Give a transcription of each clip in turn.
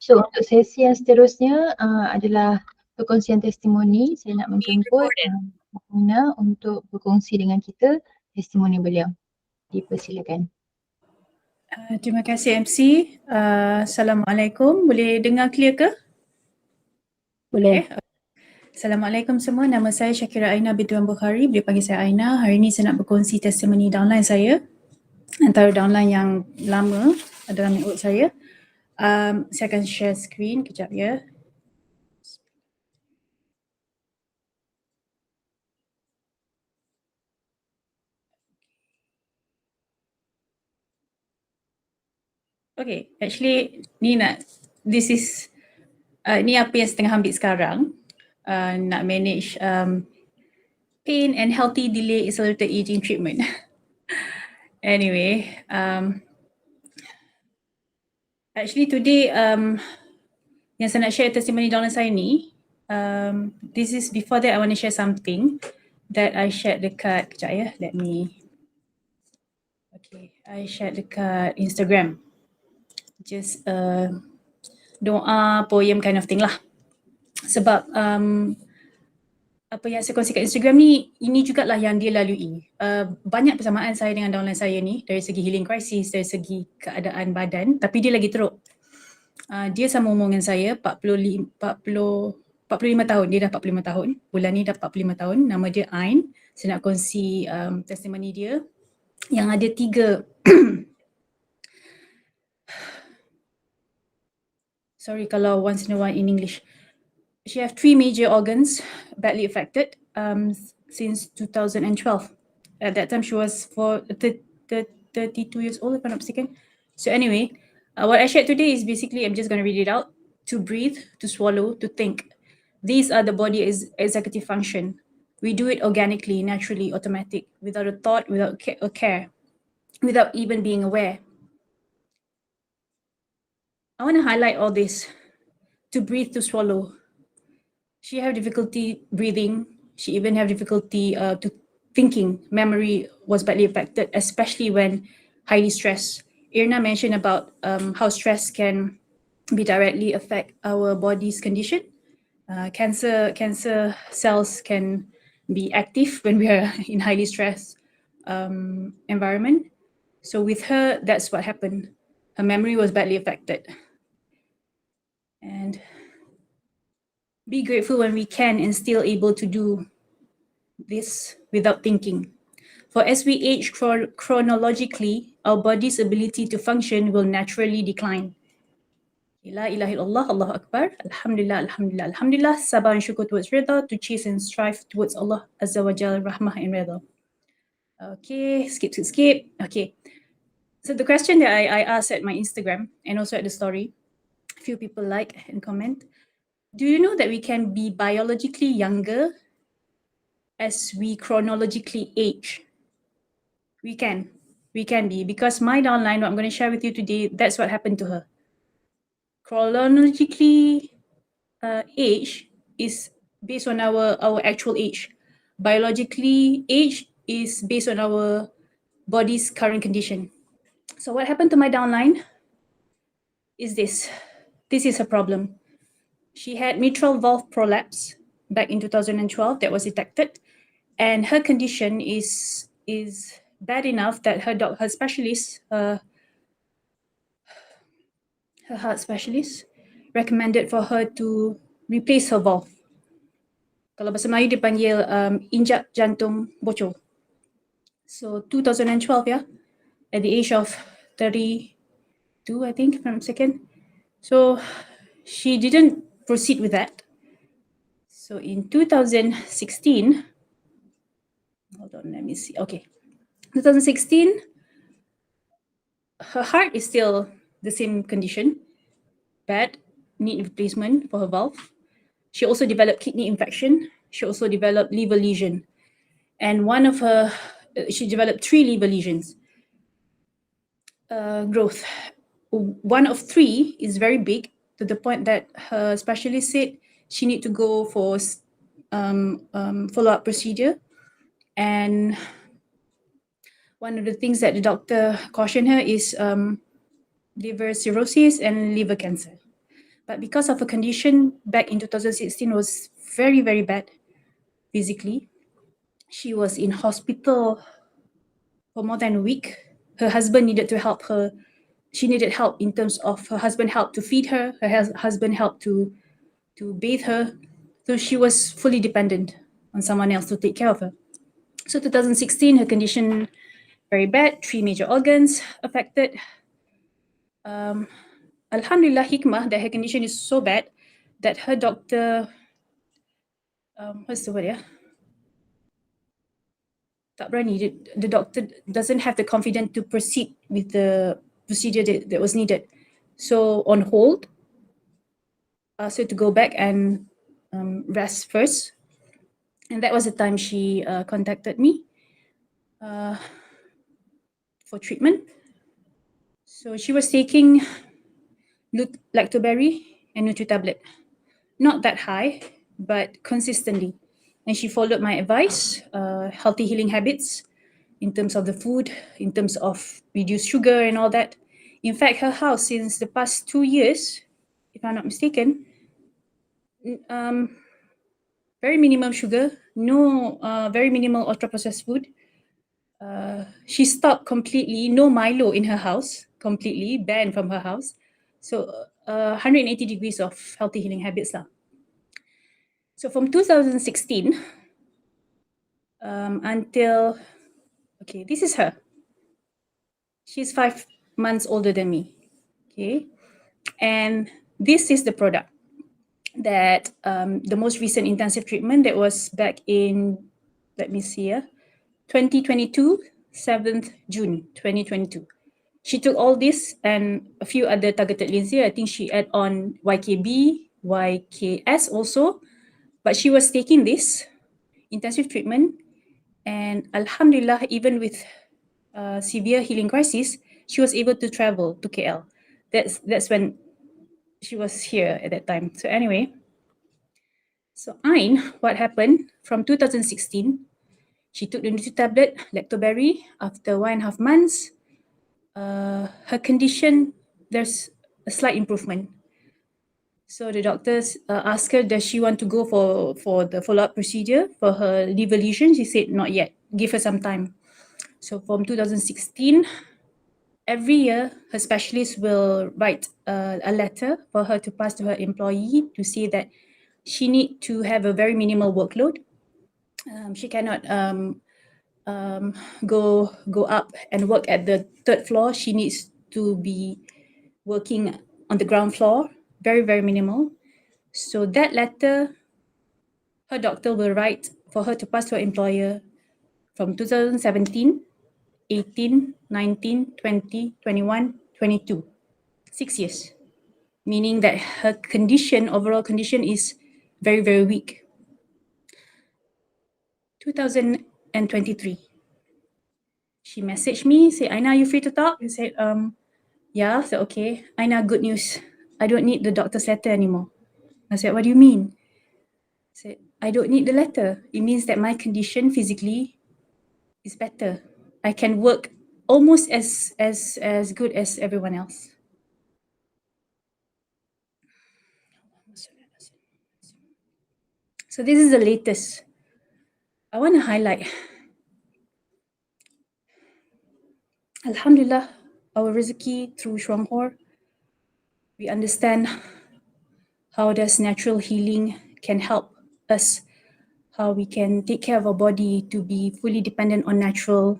So untuk sesi yang seterusnya adalah perkongsian testimoni. Saya nak menjemput Nina untuk berkongsi dengan kita testimoni beliau. Dipersilakan. Terima kasih MC. Assalamualaikum. Boleh dengar clear ke? Boleh. Assalamualaikum semua. Nama saya Syakira Aina binti Bukhari. Boleh panggil saya Aina. Hari ini saya nak berkongsi testimoni downline saya. Antara downline yang lama dalam network saya. Saya akan share screen kejap ya. Okay, actually ni apa yang setengah ambil sekarang. Nak manage pain and healthy delay accelerated aging treatment. Anyway, actually today yang saya nak share testimoni downline saya ni, this is before that I want to share something that I shared dekat, kejap ya, I shared dekat Instagram. Just doa, poem kind of thing lah. Sebab apa yang saya kongsi kat Instagram ni, ini jugalah yang dia lalui. Banyak persamaan saya dengan downline saya ni dari segi healing crisis, dari segi keadaan badan, tapi dia lagi teruk. Dia sama umur dengan saya, 45 tahun. Dia dah 45 tahun. Bulan ni dah 45 tahun. Nama dia Ain. Saya nak kongsi testimoni dia yang ada 3 sorry kalau once in a while in English. She have 3 major organs badly affected since 2012. At that time she was 32 years old if I'm not mistaken. So anyway, what I shared today is basically, I'm just going to read it out. To breathe, to swallow, to think. These are the body's executive function. We do it organically, naturally, automatic, without a thought, without a care, without even being aware. I want to highlight all this. To breathe, to swallow. She have difficulty breathing. She even have difficulty to thinking. Memory was badly affected, especially when highly stressed. Irna mentioned about how stress can be directly affect our body's condition. Cancer cells can be active when we are in highly stressed environment. So with her, that's what happened. Her memory was badly affected. And be grateful when we can and still able to do this without thinking. For as we age chronologically, our body's ability to function will naturally decline. La ilaha illallah, Allahu Akbar, Alhamdulillah, Alhamdulillah, Alhamdulillah, sabar and shukr towards rida, to chase and strive towards Allah Azza wa Jal, rahmah and rida. Okay, skip. Okay, so the question that I asked at my Instagram and also at the story, a few people like and comment. Do you know that we can be biologically younger as we chronologically age? We can be, because my downline, what I'm going to share with you today, that's what happened to her. Chronologically age is based on our actual age. Biologically age is based on our body's current condition. So what happened to my downline is this. This is a problem. She had mitral valve prolapse back in 2012 that was detected, and her condition is bad enough that her specialist, her heart specialist, recommended for her to replace her valve. Kalau bahasa Melayu dipanggil Injap Jantung Bocor. So 2012 ya, at the age of 32 I think, if I'm not mistaken. So she didn't proceed with that. So in 2016, hold on, let me see. Okay, 2016, her heart is still the same condition, bad, need replacement for her valve. She also developed kidney infection. She also developed liver lesion. And one of her, she developed 3 liver lesions. Growth. 1 of 3 is very big, to the point that her specialist said she need to go for follow-up procedure. And one of the things that the doctor cautioned her is liver cirrhosis and liver cancer. But because of her condition back in 2016 was very, very bad physically, she was in hospital for more than a week. Her husband needed to help her. She needed help in terms of her husband helped to feed her, husband helped to bathe her. So she was fully dependent on someone else to take care of her. So 2016, her condition very bad, 3 major organs affected. Alhamdulillah, hikmah that her condition is so bad that her doctor, what's the word, yeah? Tak berani. The doctor doesn't have the confidence to proceed with the procedure that was needed. So on hold, asked her to go back and rest first. And that was the time she contacted me for treatment. So she was taking lactoberry and Nutri tablet. Not that high, but consistently. And she followed my advice, healthy healing habits in terms of the food, in terms of reduced sugar and all that. In fact, her house since the past 2 years, if I'm not mistaken, very minimal sugar, no, very minimal ultra-processed food. She stopped completely, no Milo in her house, completely banned from her house. So 180 degrees of healthy healing habits lah. So from 2016 until, okay, this is her. She's 5 months older than me, okay? And this is the product that the most recent intensive treatment that was back in, let me see here, 2022, 7th June 2022. She took all this and a few other targeted lenses. I think she add on YKB, YKS also, but she was taking this intensive treatment, and Alhamdulillah, even with severe healing crisis, she was able to travel to KL. That's when she was here at that time. So anyway, so Ain, what happened from 2016, she took the Nutri tablet, lactoberry. After 1.5 months, her condition, there's a slight improvement. So the doctors asked her, does she want to go for the follow-up procedure for her liver lesion? She said, not yet, give her some time. So from 2016, every year, her specialist will write a letter for her to pass to her employee to say that she need to have a very minimal workload. She cannot go up and work at the 3rd floor. She needs to be working on the ground floor, very, very minimal. So that letter, her doctor will write for her to pass to her employer from 2017, 18, 19, 20, 21, 22. 6 years, meaning that her condition, overall condition is very, very weak. 2023, she messaged me, say, Aina, are you free to talk? I said, yeah. I said, okay. Aina, good news. I don't need the doctor's letter anymore. I said, what do you mean? I said, I don't need the letter. It means that my condition physically is better. I can work almost as good as everyone else. So this is the latest. I want to highlight, Alhamdulillah, our rezeki through Shwamhor, we understand how does natural healing can help us, how we can take care of our body to be fully dependent on natural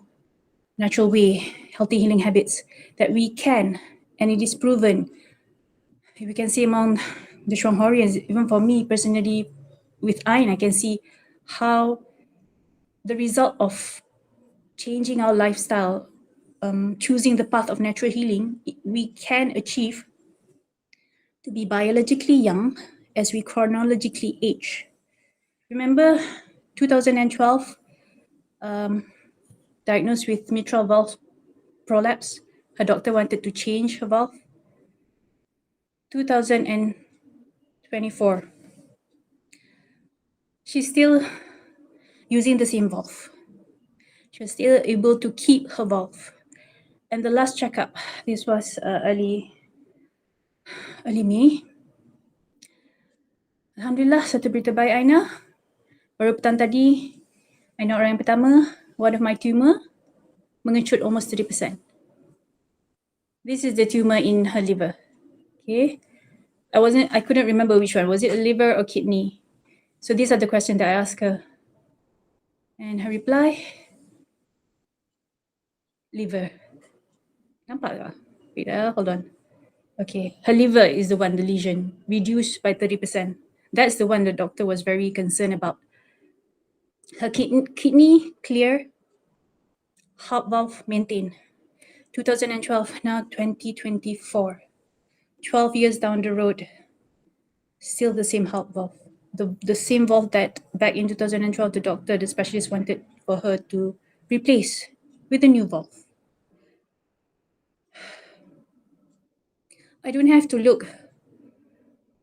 way, healthy healing habits that we can, and it is proven. We can see among the Shwamhorians, even for me personally, with Ain, I can see how the result of changing our lifestyle, choosing the path of natural healing, we can achieve to be biologically young as we chronologically age. Remember 2012, diagnosed with mitral valve prolapse. Her doctor wanted to change her valve. 2024, she's still using the same valve. She's still able to keep her valve. And the last checkup, this was early May, Alhamdulillah, satu berita baik Aina. Baru petang tadi, Aina orang yang pertama, one of my tumor mengecut almost 30%. This is the tumor in her liver. Okay. I couldn't remember which one. Was it a liver or kidney? So these are the questions that I asked her. And her reply, liver. Nampak tak? Wait, hold on. Okay, her liver is the one, the lesion, reduced by 30%. That's the one the doctor was very concerned about. Her kidney clear, heart valve maintained. 2012, now 2024. 12 years down the road, still the same heart valve. The same valve that back in 2012, the specialist wanted for her to replace with a new valve. I don't have to look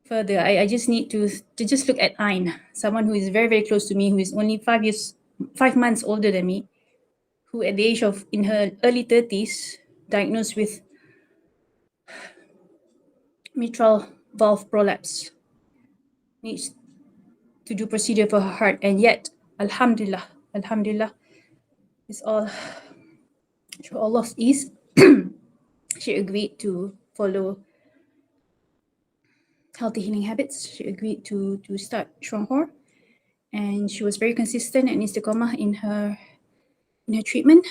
further. I just need to just look at Ain, someone who is very, very close to me, who is only 5 months older than me, who at the age of, in her early 30s, diagnosed with mitral valve prolapse, needs to do procedure for her heart, and yet, Alhamdulillah, it's all through Allah's ease. She agreed to follow healthy healing habits. She agreed to start Shronghor, and she was very consistent and istiqamah in her treatment.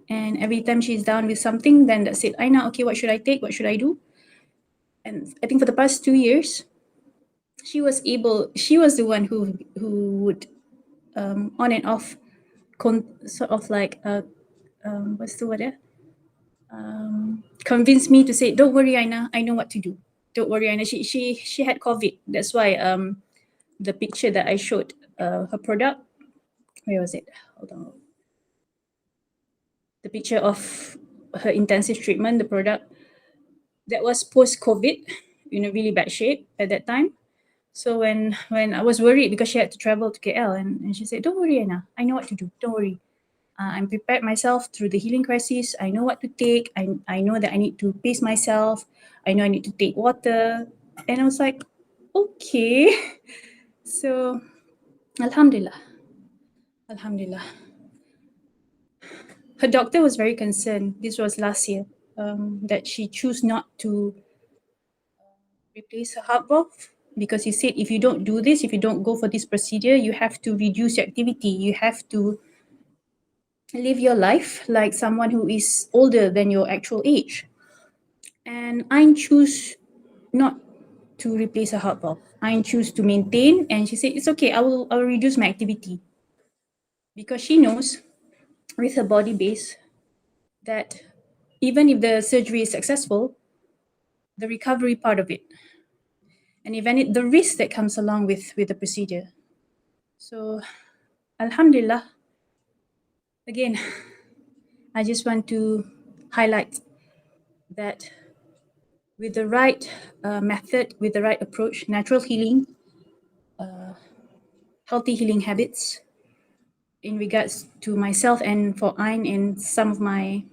And every time she's down with something, then that's it. Aina, okay, what should I take? What should I do? And I think for the past 2 years, she was the one who would on and off sort of like what's the word? Convince me to say, don't worry, Aina, I know what to do. Don't worry, Aina. She had COVID. That's why the picture that I showed her product, where was it? Hold on. The picture of her intensive treatment, the product, that was post-COVID, in a really bad shape at that time. So when I was worried because she had to travel to KL, and she said, don't worry, Aina, I know what to do. Don't worry. I'm prepared myself through the healing crisis. I know what to take. I know that I need to pace myself. I know I need to take water. And I was like, okay. So, Alhamdulillah. Her doctor was very concerned. This was last year, that she chose not to replace her heart valve, because he said, if you don't do this, if you don't go for this procedure, you have to reduce your activity. You have to live your life like someone who is older than your actual age. And I choose not to replace her heart valve. I choose to maintain, and she said, it's okay, I will reduce my activity. Because she knows with her body base that even if the surgery is successful, the recovery part of it, and even the risk that comes along with the procedure. So, Alhamdulillah, again, I just want to highlight that with the right method, with the right approach, natural healing, healthy healing habits, in regards to myself and for Ain and some of my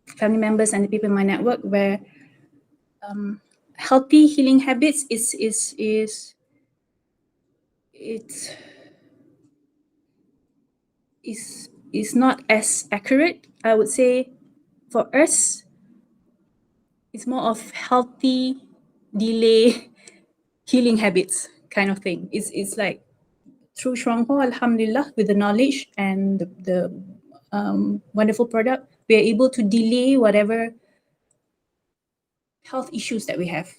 family members and the people in my network, where healthy healing habits is not as accurate. I would say for us, it's more of healthy delay healing habits kind of thing. It's like through Shrongho, Alhamdulillah, with the knowledge and the wonderful product, we are able to delay whatever health issues that we have.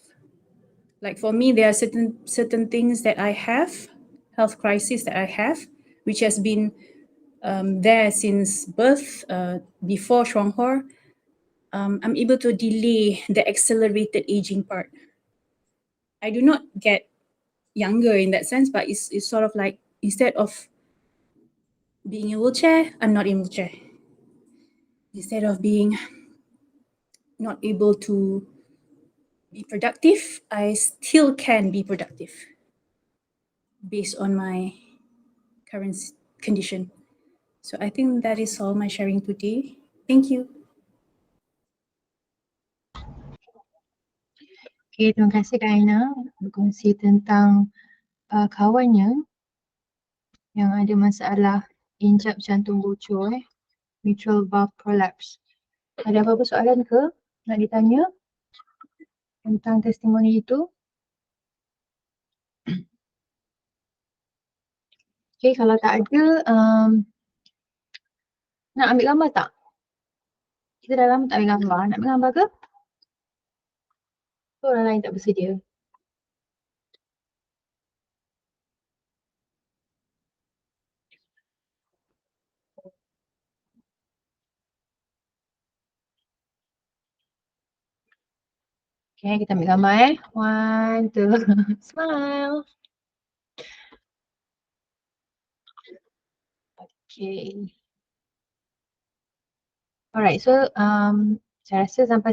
Like for me, there are certain things that I have, health crisis that I have, which has been there since birth, before Shrongho. I'm able to delay the accelerated aging part. I do not get younger in that sense, but it's sort of like, instead of being in a wheelchair, I'm not in a wheelchair. Instead of being not able to be productive, I still can be productive based on my current condition. So I think that is all my sharing today. Thank you. Okay, terima kasih Kak Aina berkongsi tentang kawannya yang ada masalah injap jantung bocor, mitral valve prolapse. Ada apa-apa soalan ke nak ditanya tentang testimoni itu? Okay, kalau tak ada, nak ambil gambar tak? Kita dah lama tak ambil gambar. Nak ambil gambar ke? Tu orang lain tak bersedia. Okay, kita ambil gambar 1, 2, smile. Okay. Alright, so saya rasa sampai